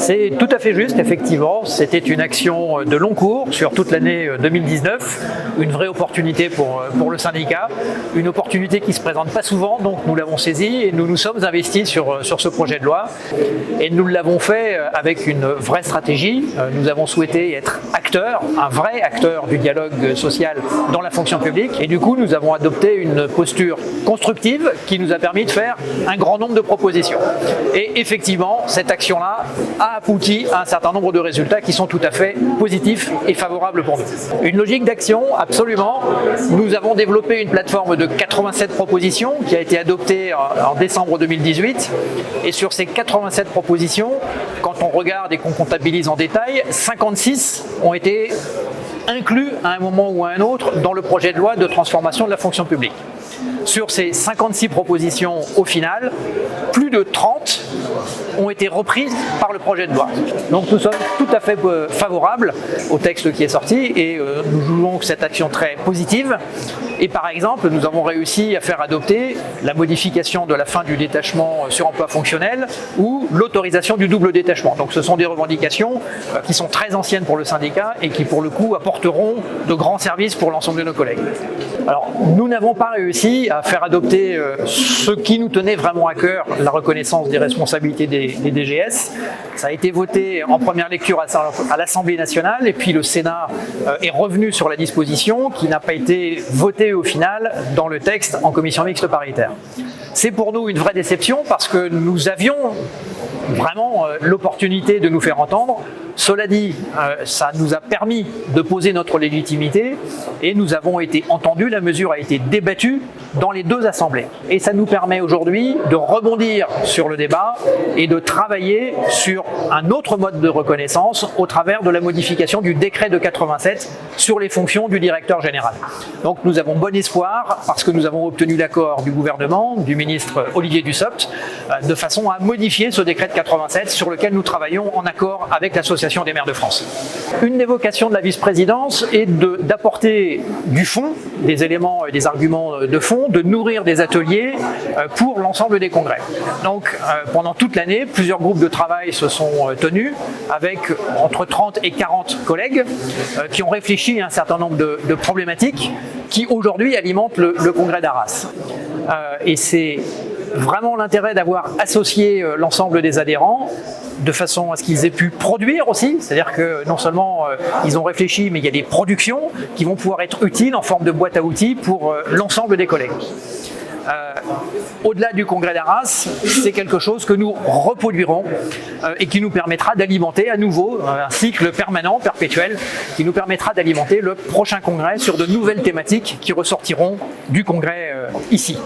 C'est tout à fait juste, effectivement. C'était une action de long cours sur toute l'année 2019, une vraie opportunité pour le syndicat, une opportunité qui ne se présente pas souvent, donc nous l'avons saisie et nous nous sommes investis sur ce projet de loi. Et nous l'avons fait avec une vraie stratégie. Nous avons souhaité être acteurs, un vrai acteur du dialogue social dans la fonction publique. Et du coup, nous avons adopté une posture constructive qui nous a permis de faire un grand nombre de propositions. Et effectivement, cette action-là a abouti à un certain nombre de résultats qui sont tout à fait positifs et favorables pour nous. Une logique d'action, absolument. Nous avons développé une plateforme de 87 propositions qui a été adoptée en décembre 2018. Et sur ces 87 propositions, quand on regarde et qu'on comptabilise en détail, 56 ont été inclus à un moment ou à un autre dans le projet de loi de transformation de la fonction publique. Sur ces 56 propositions, au final, plus de 30 ont été reprises par le projet de loi. Donc nous sommes tout à fait favorables au texte qui est sorti et nous jouons cette action très positive. Et par exemple, nous avons réussi à faire adopter la modification de la fin du détachement sur emploi fonctionnel ou l'autorisation du double détachement. Donc ce sont des revendications qui sont très anciennes pour le syndicat et qui pour le coup apporteront de grands services pour l'ensemble de nos collègues. Alors nous n'avons pas réussi à faire adopter ce qui nous tenait vraiment à cœur, la reconnaissance des responsabilités des DGS. Ça a été voté en première lecture à l'Assemblée nationale et puis le Sénat est revenu sur la disposition qui n'a pas été votée au final dans le texte en commission mixte paritaire. C'est pour nous une vraie déception parce que nous avions vraiment l'opportunité de nous faire entendre. Cela dit, ça nous a permis de poser notre légitimité et nous avons été entendus, la mesure a été débattue dans les deux assemblées. Et ça nous permet aujourd'hui de rebondir sur le débat et de travailler sur un autre mode de reconnaissance au travers de la modification du décret de 87 sur les fonctions du directeur général. Donc nous avons bon espoir parce que nous avons obtenu l'accord du gouvernement, du ministre Olivier Dussopt, de façon à modifier ce décret de 87 sur lequel nous travaillons en accord avec l'Association des maires de France. Une des vocations de la vice-présidence est d'apporter du fond, des éléments et des arguments de fond, de nourrir des ateliers pour l'ensemble des congrès. Donc pendant toute l'année, plusieurs groupes de travail se sont tenus avec entre 30 et 40 collègues qui ont réfléchi à un certain nombre de problématiques qui aujourd'hui alimentent le congrès d'Arras. Et c'est vraiment l'intérêt d'avoir associé l'ensemble des adhérents de façon à ce qu'ils aient pu produire aussi, c'est-à-dire que non seulement ils ont réfléchi, mais il y a des productions qui vont pouvoir être utiles en forme de boîte à outils pour l'ensemble des collègues. Au-delà du congrès d'Arras, c'est quelque chose que nous reproduirons et qui nous permettra d'alimenter à nouveau un cycle permanent, perpétuel, qui nous permettra d'alimenter le prochain congrès sur de nouvelles thématiques qui ressortiront du congrès ici.